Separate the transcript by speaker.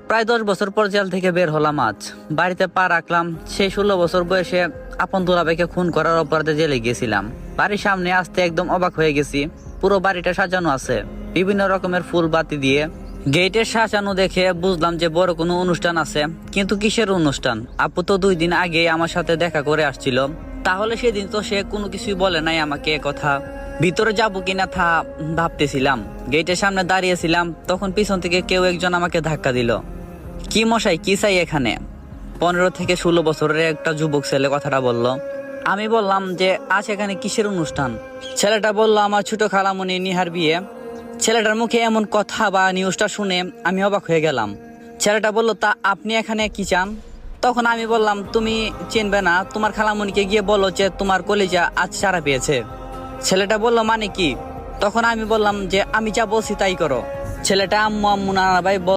Speaker 1: প্রায় 10 বছর পর জেল থেকে বের হলাম আজ। বাড়িতে পা রাখলাম। সেই 16 বছর বয়সে আপন দুলাভাইকে খুন করার অপরাধে জেলে গিয়েছিলাম। বাড়ির সামনে আসতে একদম অবাক হয়ে গেছি। পুরো বাড়িটা সাজানো আছে বিভিন্ন রকমের ফুল বাতি দিয়ে। গেটের সাজানো দেখে বুঝলাম যে বড় কোনো অনুষ্ঠান আছে, কিন্তু কিসের অনুষ্ঠান? আপু তো 2 দিন আগে আমার সাথে দেখা করে আসছিল, তাহলে সেদিন তো সে কোনো কিছুই বলে নাই আমাকে কথা। ভিতরে যাবো কিনা তা ভাবতেছিলাম। গেটের সামনে দাঁড়িয়েছিলাম, তখন পিছন থেকে কেউ একজন আমাকে ধাক্কা দিল। কি মশাই, কি চাই এখানে? 15 থেকে 16 বছরের একটা যুবক ছেলে কথাটা বলল। আমি বললাম যে আজ এখানে কিসের অনুষ্ঠান? ছেলেটা বলল আমার ছোট খালামণি নিহার বিয়ে। ছেলেটার মুখে এমন কথা বা নিউজটা শুনে আমি অবাক হয়ে গেলাম। ছেলেটা বলল, তা আপনি এখানে কি চান? তখন আমি বললাম, তুমি চিনবে না, তোমার খালামণিকে গিয়ে বলো যে তোমার কলিজা আজ ছাড়া পেয়েছে। ছেলেটা বলল, মানে কি? তখন আমি বললাম যে আমি যা বলছি তাই করো। ছেলেটা আম্মু আম্মু নানা ভাই